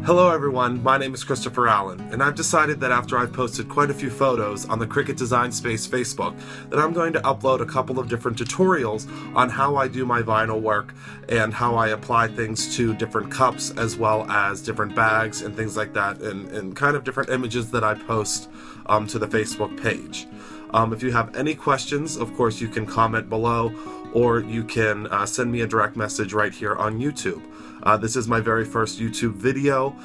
Hello everyone, my name is Christopher Allen, and I've decided that after I've posted quite a few photos on the Cricut Design Space Facebook, that I'm going to upload a couple of different tutorials on how I do my vinyl work and how I apply things to different cups as well as different bags and things like that, and kind of different images that I post to the Facebook page. If you have any questions, of course you can comment below, or you can send me a direct message right here on YouTube. This is my very first YouTube video,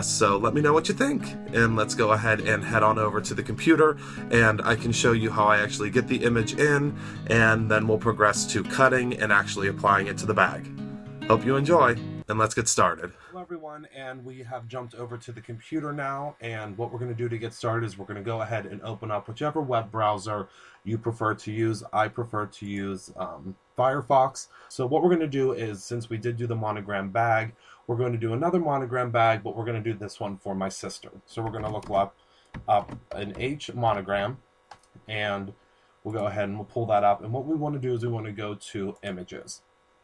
so let me know what you think, and let's go ahead and head on over to the computer, and I can show you how I actually get the image in, and then we'll progress to cutting and actually applying it to the bag. Hope you enjoy, and let's get started. Hello everyone, and we have jumped over to the computer now, and what we're going to do to get started is we're going to go ahead and open up whichever web browser you prefer to use. I prefer to use Firefox. So what we're going to do is, since we did do the monogram bag, we're going to do another monogram bag, but we're going to do this one for my sister. So we're going to look up an H monogram, and we'll go ahead and we'll pull that up. And what we want to do is we want to go to images.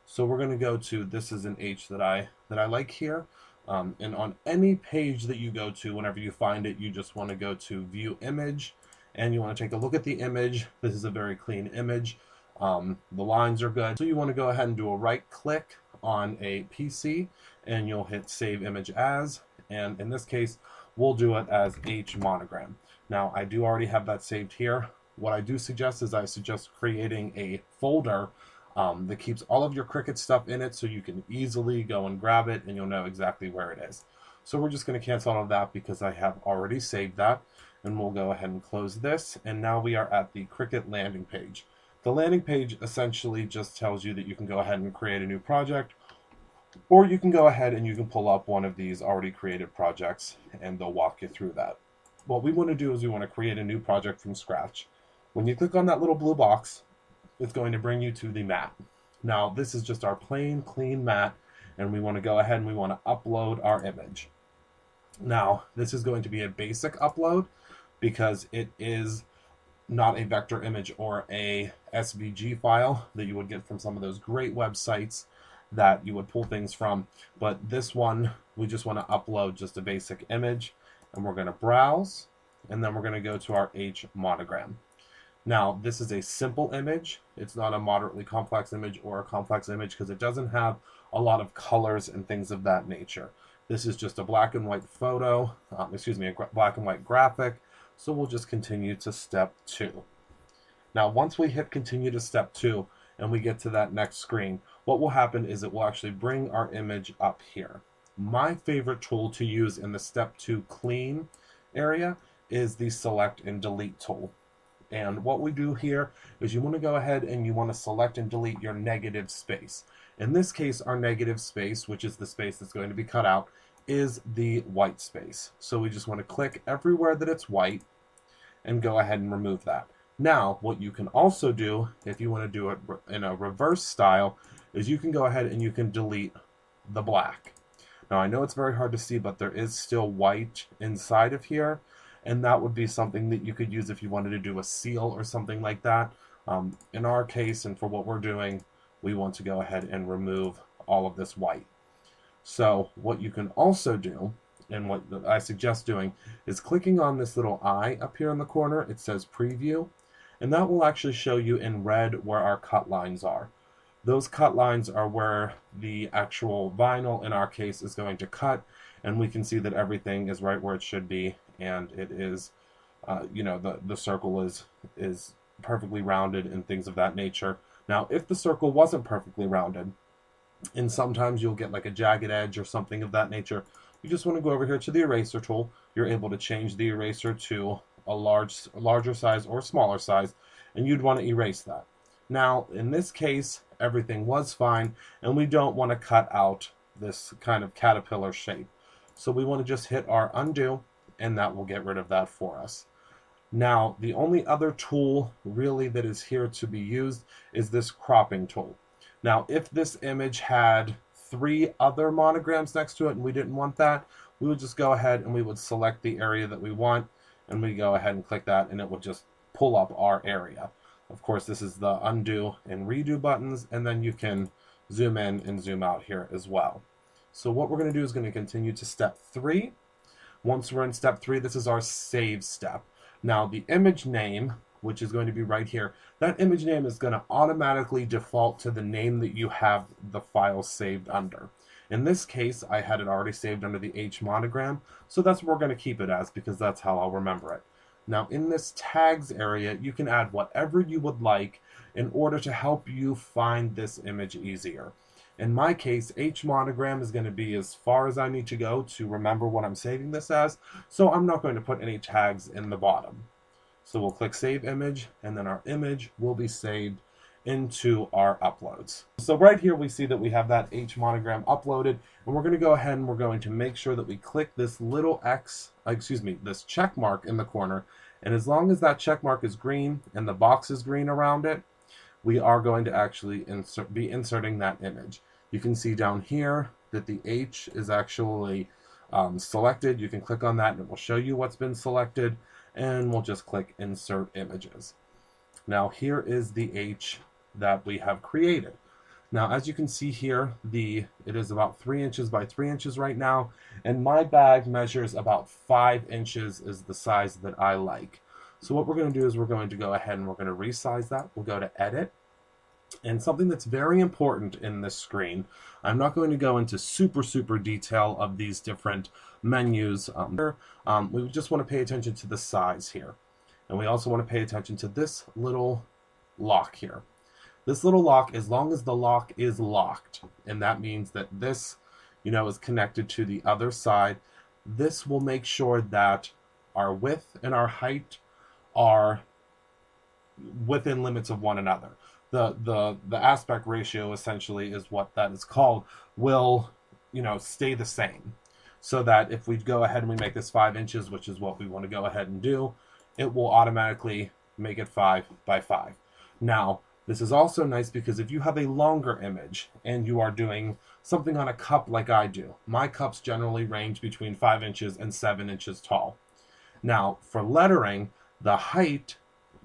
So we're going to go to, this is an H that I like here. And on any page that you go to, whenever you find it, you just want to go to view image, and you want to take a look at the image. This is a very clean image. The lines are good. So you want to go ahead and do a right click on a PC, and you'll hit save image as, and in this case we'll do it as H monogram. Now I do already have that saved here. What I do suggest is I suggest creating a folder that keeps all of your Cricut stuff in it, so you can easily go and grab it and you'll know exactly where it is. So we're just going to cancel all of that because I have already saved that, and we'll go ahead and close this. And now we are at the Cricut landing page. The landing page essentially just tells you that you can go ahead and create a new project, or you can go ahead and you can pull up one of these already created projects and they'll walk you through that. What we want to do is we want to create a new project from scratch. When you click on that little blue box, it's going to bring you to the mat. Now this is just our plain clean mat, and we want to go ahead and we want to upload our image. Now this is going to be a basic upload because it is not a vector image or a SVG file that you would get from some of those great websites that you would pull things from. But this one, we just want to upload just a basic image, and we're going to browse, and then we're going to go to our H monogram. Now this is a simple image. It's not a moderately complex image or a complex image because it doesn't have a lot of colors and things of that nature. This is just a black and white photo, a black and white graphic. So we'll just continue to step 2. Now once we hit continue to step 2 and we get to that next screen, what will happen is it will actually bring our image up here. My favorite tool to use in the step 2 clean area is the select and delete tool. And what we do here is you want to go ahead and you want to select and delete your negative space. In this case, our negative space, which is the space that's going to be cut out, is the white space. So we just want to click everywhere that it's white and go ahead and remove that. Now, what you can also do, if you want to do it in a reverse style, is you can go ahead and you can delete the black. Now, I know it's very hard to see, but there is still white inside of here, and that would be something that you could use if you wanted to do a seal or something like that. In our case, and for what we're doing, we want to go ahead and remove all of this white. So what you can also do, and what I suggest doing, is clicking on this little eye up here in the corner. It says preview, and that will actually show you in red where our cut lines are. Those cut lines are where the actual vinyl, in our case, is going to cut, and we can see that everything is right where it should be, and it is, the circle is perfectly rounded and things of that nature. Now, if the circle wasn't perfectly rounded, and sometimes you'll get like a jagged edge or something of that nature, you just want to go over here to the eraser tool. You're able to change the eraser to a larger size or smaller size, and you'd want to erase that. Now, in this case, everything was fine, and we don't want to cut out this kind of caterpillar shape. So we want to just hit our undo, and that will get rid of that for us. Now, the only other tool really that is here to be used is this cropping tool. Now, if this image had 3 other monograms next to it and we didn't want that, we would just go ahead and we would select the area that we want, and we go ahead and click that, and it will just pull up our area. Of course, this is the undo and redo buttons, and then you can zoom in and zoom out here as well. So what we're going to do is going to continue to step 3. Once we're in step 3, this is our save step. Now, the image name, which is going to be right here, that image name is going to automatically default to the name that you have the file saved under. In this case, I had it already saved under the H monogram, so that's what we're going to keep it as, because that's how I'll remember it. Now, in this tags area, you can add whatever you would like in order to help you find this image easier. In my case, H monogram is going to be as far as I need to go to remember what I'm saving this as, so I'm not going to put any tags in the bottom. So we'll click Save Image, and then our image will be saved into our uploads. So right here we see that we have that H monogram uploaded, and we're going to go ahead and we're going to make sure that we click this little this check mark in the corner, and as long as that check mark is green and the box is green around it, we are going to actually be inserting that image. You can see down here that the H is actually selected. You can click on that and it will show you what's been selected, and we'll just click Insert Images. Now here is the H that we have created. Now, as you can see here, it is about 3 inches by 3 inches right now, and my bag measures about 5 inches is the size that I like. So what we're going to do is we're going to go ahead and we're going to resize that. We'll go to Edit. And something that's very important in this screen, I'm not going to go into super detail of these different menus. We just want to pay attention to the size here. And we also want to pay attention to this little lock here. This little lock, as long as the lock is locked, and that means that this, is connected to the other side, this will make sure that our width and our height are within limits of one another. The aspect ratio, essentially, is what that is called, will, stay the same. So that if we go ahead and we make this 5 inches, which is what we want to go ahead and do, it will automatically make it 5 by 5. Now, this is also nice because if you have a longer image and you are doing something on a cup like I do, my cups generally range between 5 inches and 7 inches tall. Now, for lettering, the height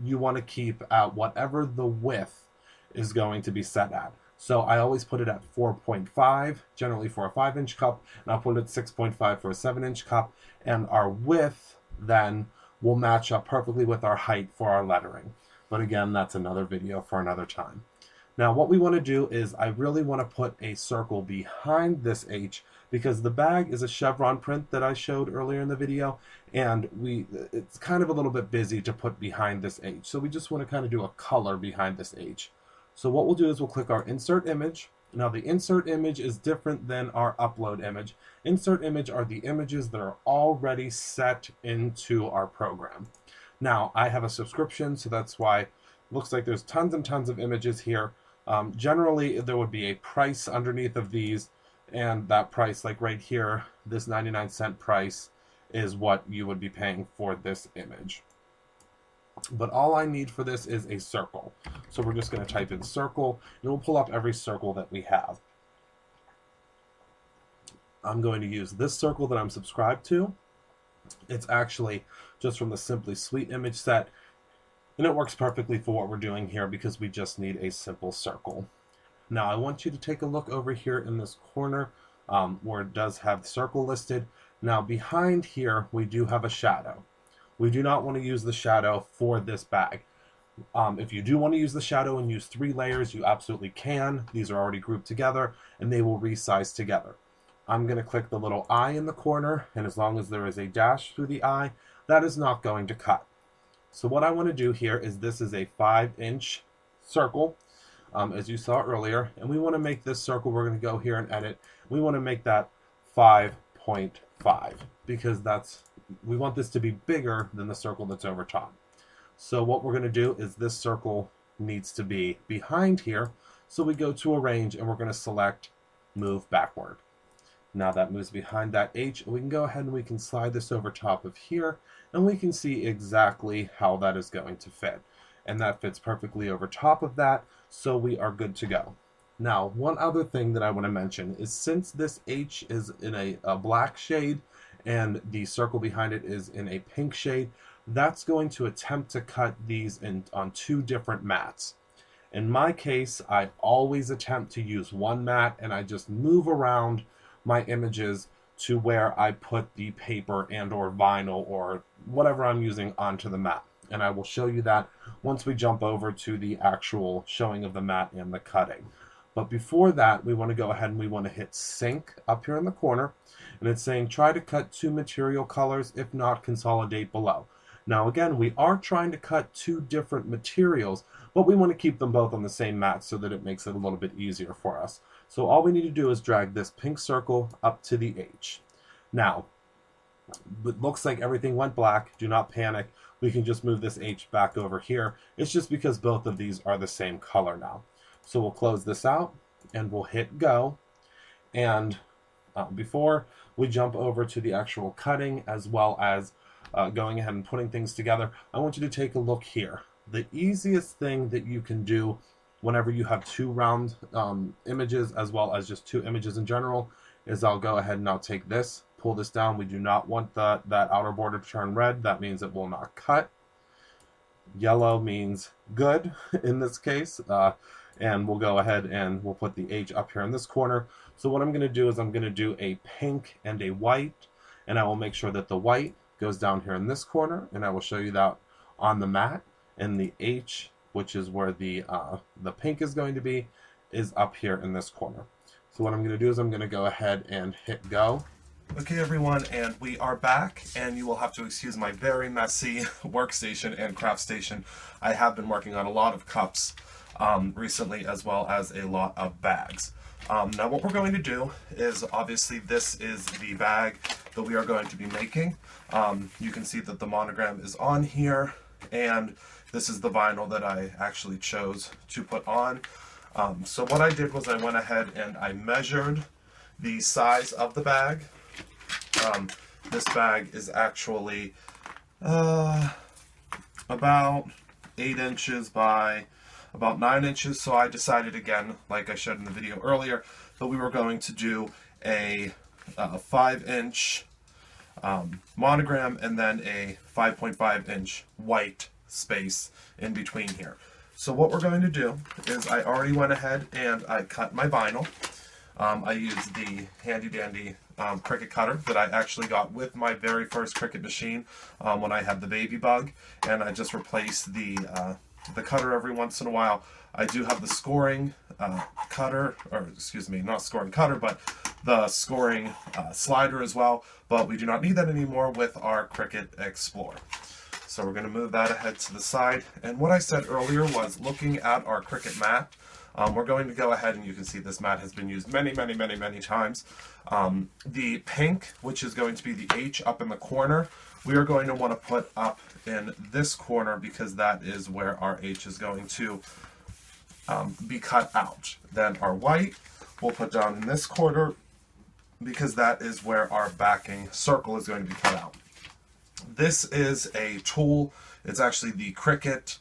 you want to keep at whatever the width is going to be set at. So I always put it at 4.5, generally for a 5-inch cup, and I'll put it at 6.5 for a 7-inch cup, and our width then will match up perfectly with our height for our lettering. But again, that's another video for another time. Now what we want to do is I really want to put a circle behind this H because the bag is a chevron print that I showed earlier in the video, and it's kind of a little bit busy to put behind this H. So we just want to kind of do a color behind this H. So what we'll do is we'll click our Insert Image. Now the Insert Image is different than our Upload Image. Insert Image are the images that are already set into our program. Now I have a subscription, so that's why it looks like there's tons and tons of images here. Generally there would be a price underneath of these, and that price, like right here, this 99-cent price is what you would be paying for this image. But all I need for this is a circle. So we're just going to type in circle, and we'll pull up every circle that we have. I'm going to use this circle that I'm subscribed to. It's actually just from the Simply Sweet image set, and it works perfectly for what we're doing here because we just need a simple circle. Now I want you to take a look over here in this corner where it does have the circle listed. Now behind here we do have a shadow. We do not want to use the shadow for this bag. If you do want to use the shadow and use 3 layers, you absolutely can. These are already grouped together and they will resize together. I'm going to click the little eye in the corner, and as long as there is a dash through the eye, that is not going to cut. So what I want to do here is this is a 5-inch circle, as you saw earlier, and we want to make this circle, we're going to go here and edit, we want to make that 5.5 because we want this to be bigger than the circle that's over top. So what we're going to do is this circle needs to be behind here, so we go to Arrange and we're going to select Move Backward. Now that moves behind that H, and we can go ahead and we can slide this over top of here, and we can see exactly how that is going to fit. And that fits perfectly over top of that, so we are good to go. Now, one other thing that I want to mention is since this H is in a black shade and the circle behind it is in a pink shade, that's going to attempt to cut these on 2 different mats. In my case, I always attempt to use one mat, and I just move around my images to where I put the paper and or vinyl or whatever I'm using onto the mat. And I will show you that once we jump over to the actual showing of the mat and the cutting. But before that, we want to go ahead and we want to hit sync up here in the corner. And it's saying try to cut 2 material colors, if not consolidate below. Now again, we are trying to cut 2 different materials, but we want to keep them both on the same mat so that it makes it a little bit easier for us. So all we need to do is drag this pink circle up to the H. Now, it looks like everything went black. Do not panic. We can just move this H back over here. It's just because both of these are the same color now. So we'll close this out and we'll hit go. And before we jump over to the actual cutting as well as going ahead and putting things together, I want you to take a look here. The easiest thing that you can do whenever you have 2 round images as well as just 2 images in general is I'll go ahead and I'll take this, pull this down. We do not want that outer border to turn red. That means it will not cut. Yellow means good in this case. And we'll go ahead and we'll put the H up here in this corner. So what I'm going to do is I'm going to do a pink and a white, and I will make sure that the white goes down here in this corner, and I will show you that on the mat. And the H, which is where the pink is going to be, is up here in this corner. So what I'm going to do is I'm going to go ahead and hit go. Okay everyone, and we are back, and you will have to excuse my very messy workstation and craft station. I have been working on a lot of cups recently, as well as a lot of bags. Now what we're going to do is, obviously this is the bag that we are going to be making. You can see that the monogram is on here, and this is the vinyl that I actually chose to put on. So what I did was I went ahead and I measured the size of the bag. This bag is actually about 8 inches by about 9 inches, so I decided, again, like I showed in the video earlier, that we were going to do a 5-inch monogram and then a 5.5-inch white space in between here. So what we're going to do is I already went ahead and I cut my vinyl. I used the handy dandy Cricut cutter that I actually got with my very first Cricut machine when I had the baby bug, and I just replaced the cutter every once in a while. I do have the scoring cutter, or excuse me, not scoring cutter, but the scoring slider as well, but we do not need that anymore with our Cricut Explore. So we're going to move that ahead to the side. And what I said earlier was, looking at our Cricut mat, we're going to go ahead, and you can see this mat has been used many times. The pink, which is going to be the H up in the corner, we are going to want to put up in this corner because that is where our H is going to be cut out. Then our white we'll put down in this corner because that is where our backing circle is going to be cut out. This is a tool. It's actually the Cricut,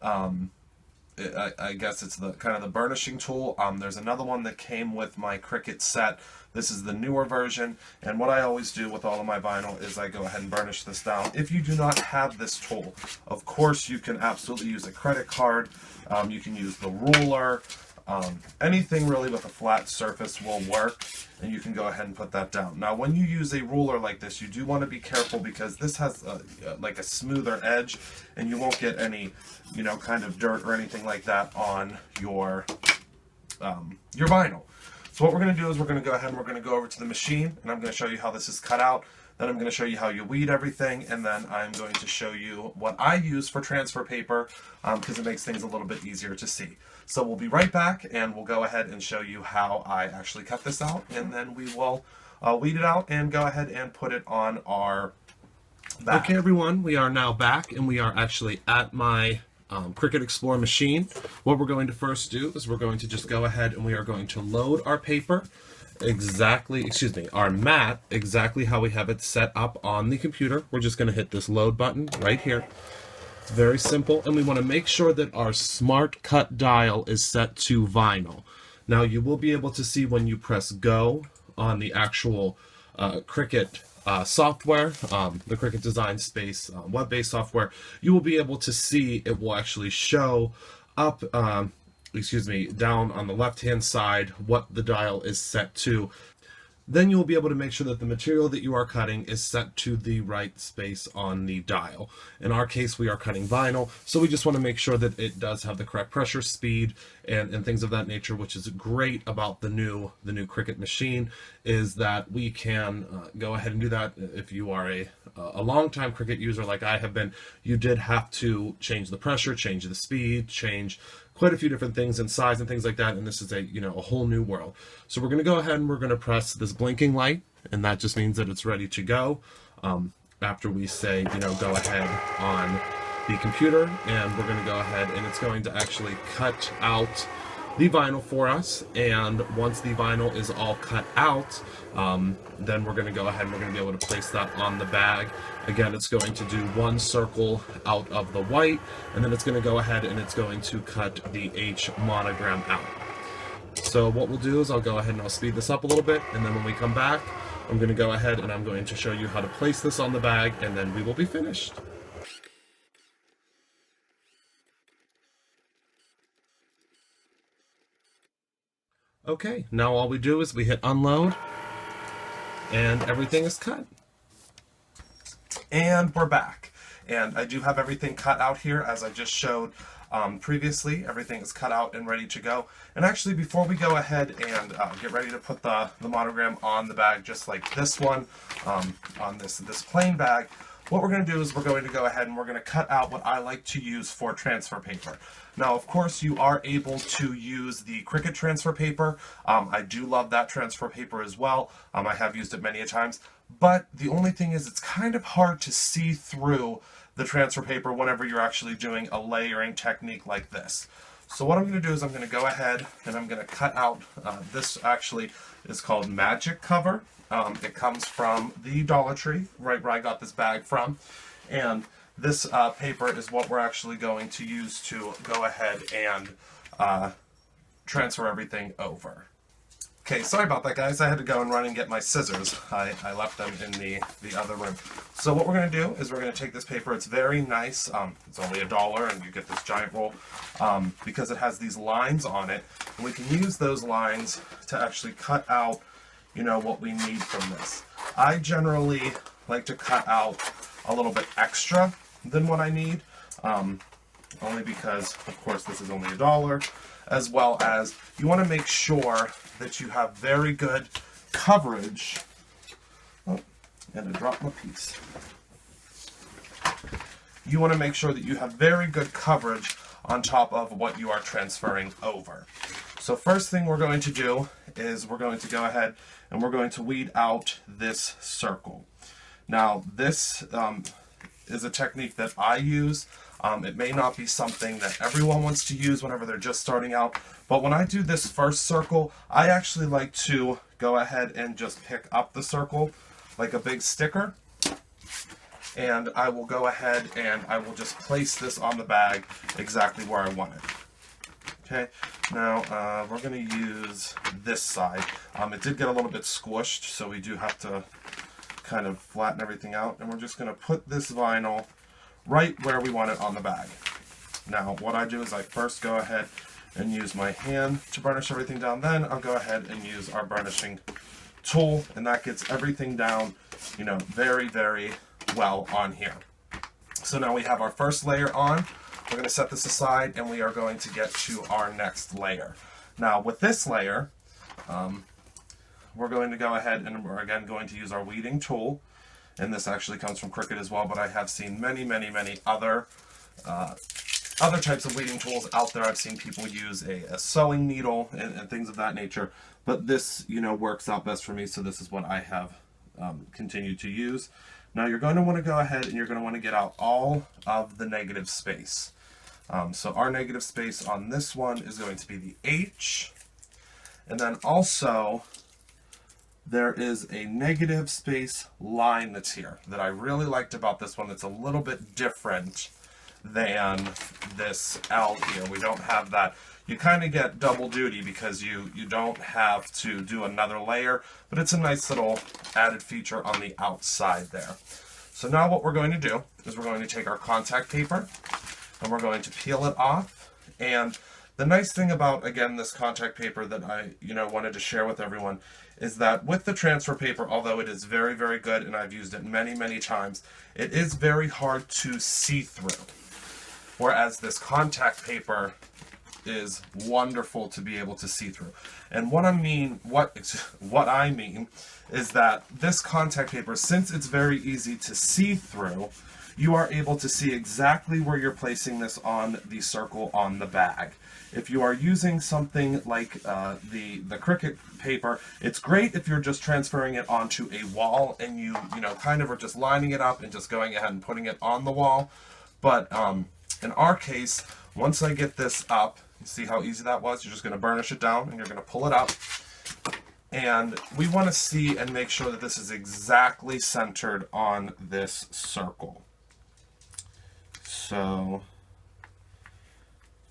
I guess it's the kind of the burnishing tool. There's another one that came with my Cricut set. This is the newer version, and what I always do with all of my vinyl is I go ahead and burnish this down. If you do not have this tool, of course you can absolutely use a credit card. You can use the ruler. Anything really with a flat surface will work, and you can go ahead and put that down. Now when you use a ruler like this, you do want to be careful because this has like a smoother edge, and you won't get any, you know, kind of dirt or anything like that on your vinyl. So what we're going to do is we're going to go ahead and we're going to go over to the machine, and I'm going to show you how this is cut out. Then I'm going to show you how you weed everything, and then I'm going to show you what I use for transfer paper because it makes things a little bit easier to see. So we'll be right back, and we'll go ahead and show you how I actually cut this out, and then we will weed it out and go ahead and put it on our bag. Okay everyone, we are now back, and we are actually at my Cricut Explore machine. What we're going to first do is we're going to just go ahead and we are going to load our paper. our mat exactly how we have it set up on the computer. We're just going to hit this load button right here. It's very simple, and we want to make sure that our Smart Cut dial is set to vinyl. Now you will be able to see when you press go on the actual Cricut software, the Cricut Design Space web-based software, you will be able to see it will actually show up, down on the left-hand side what the dial is set to. Then you will be able to make sure that the material that you are cutting is set to the right space on the dial. In our case, we are cutting vinyl, so we just want to make sure that it does have the correct pressure, speed, and things of that nature, which is great about the new Cricut machine, is that we can go ahead and do that. If you are a long-time Cricut user like I have been, you did have to change the pressure, change the speed, change quite a few different things in size and things like that, and this is a whole new world. So we're going to go ahead and we're going to press this blinking light, and that just means that it's ready to go. After we say go ahead on the computer, and we're going to go ahead and it's going to actually cut out the vinyl for us. And once the vinyl is all cut out, then we're going to go ahead and we're going to be able to place that on the bag. Again, it's going to do one circle out of the white, and then it's going to go ahead and it's going to cut the H monogram out. So what we'll do is I'll go ahead and I'll speed this up a little bit, and then when we come back, I'm going to go ahead and I'm going to show you how to place this on the bag, and then we will be finished. Okay, now all we do is we hit unload, and everything is cut. And we're back. And I do have everything cut out here as I just showed previously. Everything is cut out and ready to go. And actually, before we go ahead and get ready to put the monogram on the bag, just like this one, on this plain bag, what we're going to do is we're going to go ahead and we're going to cut out what I like to use for transfer paper. Now, of course, you are able to use the Cricut transfer paper. I do love that transfer paper as well. I have used it many a times. But the only thing is it's kind of hard to see through the transfer paper whenever you're actually doing a layering technique like this. So what I'm going to do is I'm going to go ahead and I'm going to cut out, this actually is called Magic Cover. It comes from the Dollar Tree, right where I got this bag from. And this paper is what we're actually going to use to go ahead and transfer everything over. Okay, sorry about that, guys. I had to go and run and get my scissors. I left them in the other room. So what we're going to do is we're going to take this paper. It's very nice. It's only $1, and you get this giant roll because it has these lines on it. And we can use those lines to actually cut out, what we need from this. I generally like to cut out a little bit extra than what I need, only because, of course, this is only $1, as well as you want to make sure that you have very good coverage. Oh, and I dropped my piece. You want to make sure that you have very good coverage on top of what you are transferring over. So first thing we're going to do is we're going to go ahead and we're going to weed out this circle. Now this is a technique that I use. It may not be something that everyone wants to use whenever they're just starting out, but when I do this first circle, I actually like to go ahead and just pick up the circle like a big sticker, and I will go ahead and I will just place this on the bag exactly where I want it. Okay, now we're going to use this side. It did get a little bit squished, so we do have to kind of flatten everything out, and we're just going to put this vinyl right where we want it on the bag. Now what I do is I first go ahead and use my hand to burnish everything down, then I'll go ahead and use our burnishing tool, and that gets everything down, very, very well on here. So now we have our first layer on. We're going to set this aside, and we are going to get to our next layer. Now with this layer, we're going to go ahead and we're again going to use our weeding tool, and this actually comes from Cricut as well, but I have seen many other types of weeding tools out there. I've seen people use a sewing needle and things of that nature, but this works out best for me, so this is what I have continued to use. Now you're going to want to go ahead and you're going to want to get out all of the negative space. So our negative space on this one is going to be the H, and then also there is a negative space line that's here that I really liked about this one. It's a little bit different than this L here. We don't have that. You kind of get double duty because you don't have to do another layer, but it's a nice little added feature on the outside there. So now what we're going to do is we're going to take our contact paper and we're going to peel it off. And the nice thing about, again, this contact paper that I wanted to share with everyone is that with the transfer paper, although it is very, very good and I've used it many, many times, it is very hard to see through. Whereas this contact paper is wonderful to be able to see through. And what I mean is that this contact paper, since it's very easy to see through, you are able to see exactly where you're placing this on the circle on the bag. If you are using something like the Cricut paper, it's great if you're just transferring it onto a wall and you kind of are just lining it up and just going ahead and putting it on the wall. But in our case, once I get this up, you see how easy that was? You're just going to burnish it down and you're going to pull it up. And we want to see and make sure that this is exactly centered on this circle. So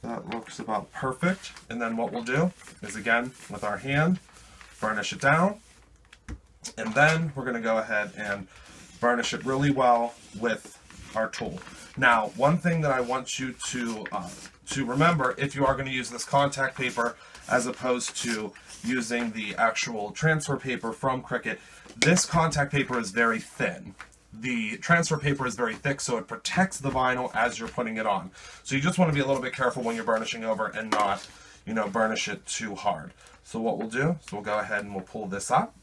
that looks about perfect. And then what we'll do is, again, with our hand, burnish it down. And then we're going to go ahead and burnish it really well with our tool. Now, one thing that I want you to remember, if you are going to use this contact paper as opposed to using the actual transfer paper from Cricut, this contact paper is very thin. The transfer paper is very thick, so it protects the vinyl as you're putting it on. So you just want to be a little bit careful when you're burnishing over and not, burnish it too hard. So what we'll do is we'll go ahead and we'll pull this up.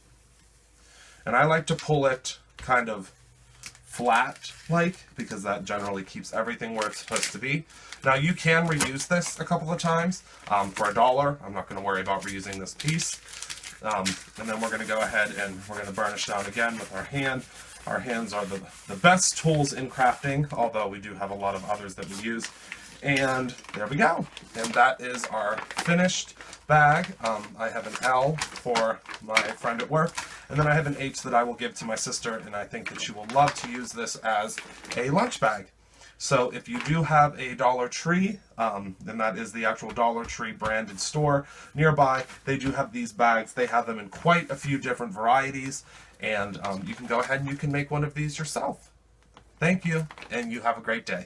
And I like to pull it kind of flat because that generally keeps everything where it's supposed to be. Now you can reuse this a couple of times for $1. I'm not going to worry about reusing this piece. And then we're going to go ahead and we're going to burnish down again with our hand. Our hands are the best tools in crafting, although we do have a lot of others that we use. And there we go. And that is our finished bag. I have an L for my friend at work, and then I have an H that I will give to my sister, and I think that she will love to use this as a lunch bag. So if you do have a Dollar Tree, then that is the actual Dollar Tree branded store nearby, they do have these bags. They have them in quite a few different varieties, and you can go ahead and you can make one of these yourself. Thank you, and you have a great day.